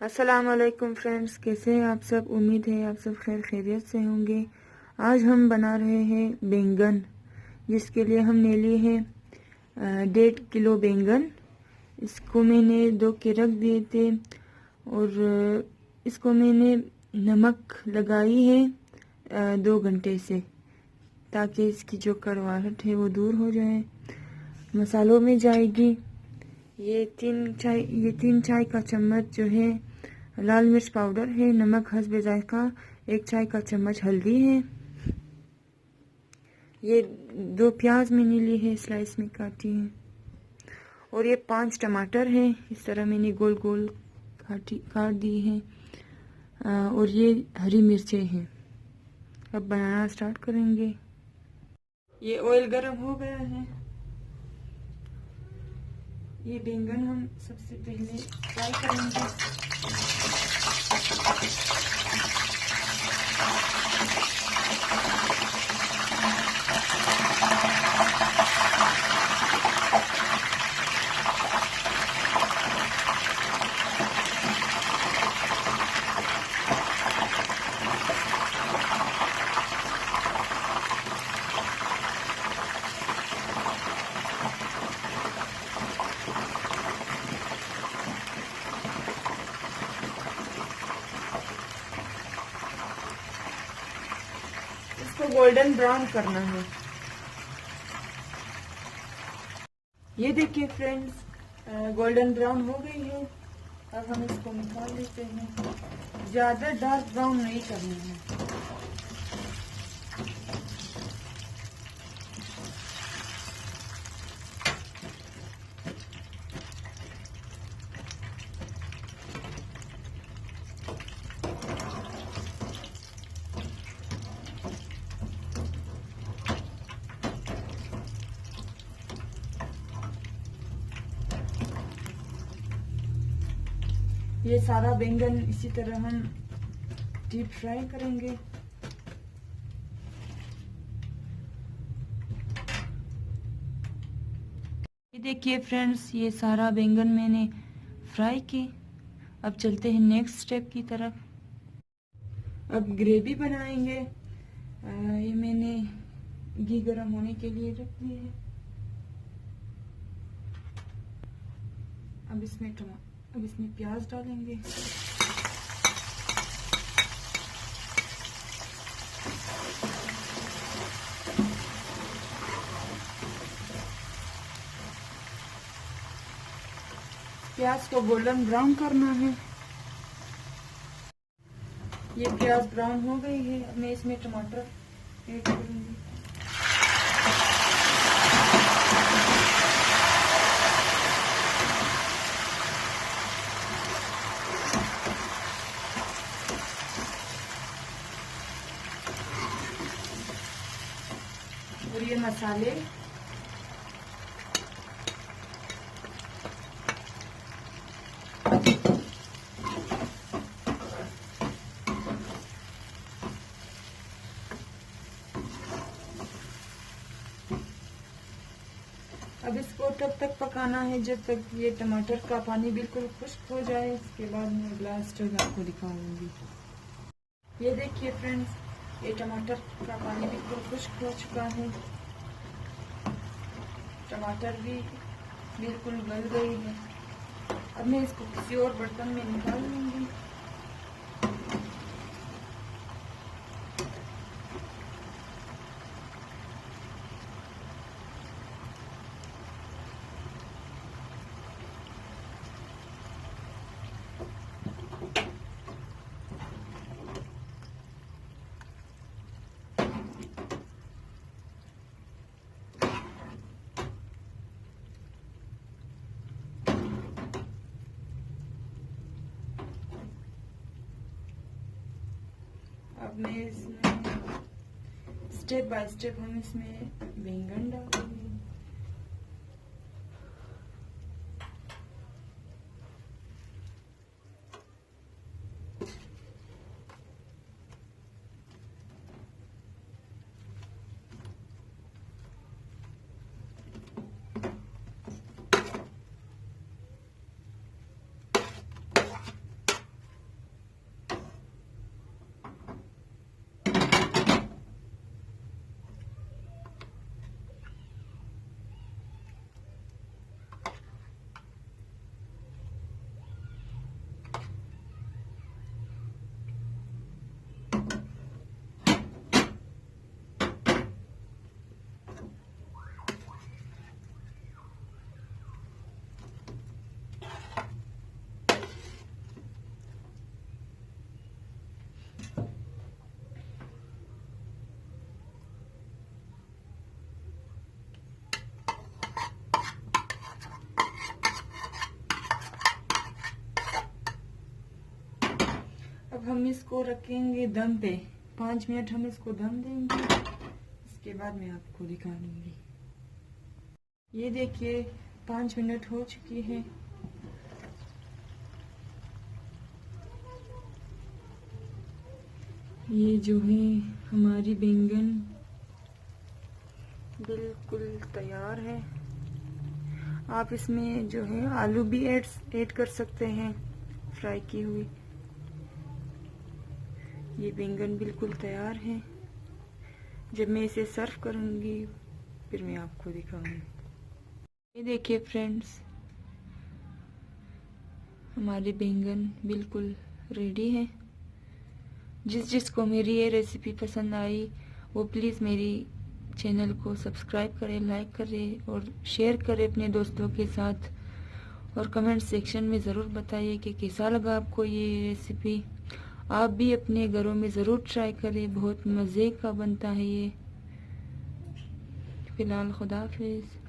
अस्सलाम वालेकुम फ्रेंड्स, कैसे हैं आप सब। उम्मीद है आप सब खैर खैरियत से होंगे। आज हम बना रहे हैं बैंगन, जिसके लिए हमने लिए हैं 1.5 किलो बैंगन। इसको मैंने धो के रख दिए थे और इसको मैंने नमक लगाई है 2 घंटे से, ताकि इसकी जो कड़वाहट है वो दूर हो जाए। मसालों में जाएगी ये 3 चाय का चम्मच जो है लाल मिर्च पाउडर है, नमक हस्बे जायका, 1 चाय का चम्मच हल्दी है। ये 2 प्याज मैंने ली है, स्लाइस में काटी है। और ये 5 टमाटर है, इस तरह मैंने गोल गोल काट दी है। और ये हरी मिर्चें हैं। अब बनाना स्टार्ट करेंगे। ये ऑयल गरम हो गया है। ये बैंगन हम सबसे पहले फ्राई करेंगे। इसको गोल्डन ब्राउन करना है। ये देखिए फ्रेंड्स, गोल्डन ब्राउन हो गई है। अब हम इसको निकाल लेते हैं। ज्यादा डार्क ब्राउन नहीं करना है। ये सारा बैंगन इसी तरह हम डीप फ्राई करेंगे। ये देखिए फ्रेंड्स, ये सारा बैंगन मैंने फ्राई की। अब चलते हैं नेक्स्ट स्टेप की तरफ। अब ग्रेवी बनाएंगे। ये मैंने घी गरम होने के लिए रख दिए है। अब इसमें प्याज डालेंगे। प्याज को गोल्डन ब्राउन करना है। ये प्याज ब्राउन हो गई है। अब मैं इसमें टमाटर ऐड करूंगी। और ये मसाले, अब इसको तब तक पकाना है जब तक ये टमाटर का पानी बिल्कुल खुश्क हो जाए। इसके बाद मैं लास्ट में आपको दिखाऊंगी। ये देखिए फ्रेंड्स, ये टमाटर का पानी बिल्कुल खुश्क हो चुका है। टमाटर भी बिल्कुल गल गई है। अब मैं इसको किसी और बर्तन में निकाल लूंगी। अब मैं इसमें स्टेप बाय स्टेप हम इसमें बैंगन डालेंगे। अब हम इसको रखेंगे दम पे। 5 मिनट हम इसको दम देंगे, इसके बाद मैं आपको दिखा दूंगी। ये देखिए 5 मिनट हो चुकी है। ये जो है हमारी बैंगन बिल्कुल तैयार है। आप इसमें जो है आलू भी ऐड कर सकते हैं, फ्राई की हुई। ये बैंगन बिल्कुल तैयार है। जब मैं इसे सर्व करूंगी फिर मैं आपको दिखाऊंगी। ये देखिए फ्रेंड्स, हमारे बैंगन बिल्कुल रेडी है। जिसको मेरी ये रेसिपी पसंद आई वो प्लीज़ मेरी चैनल को सब्सक्राइब करें, लाइक करें और शेयर करें अपने दोस्तों के साथ। और कमेंट सेक्शन में ज़रूर बताइए कि कैसा लगा आपको ये रेसिपी। आप भी अपने घरों में ज़रूर ट्राई करें, बहुत मज़े का बनता है ये। फिलहाल खुदा हाफिज़।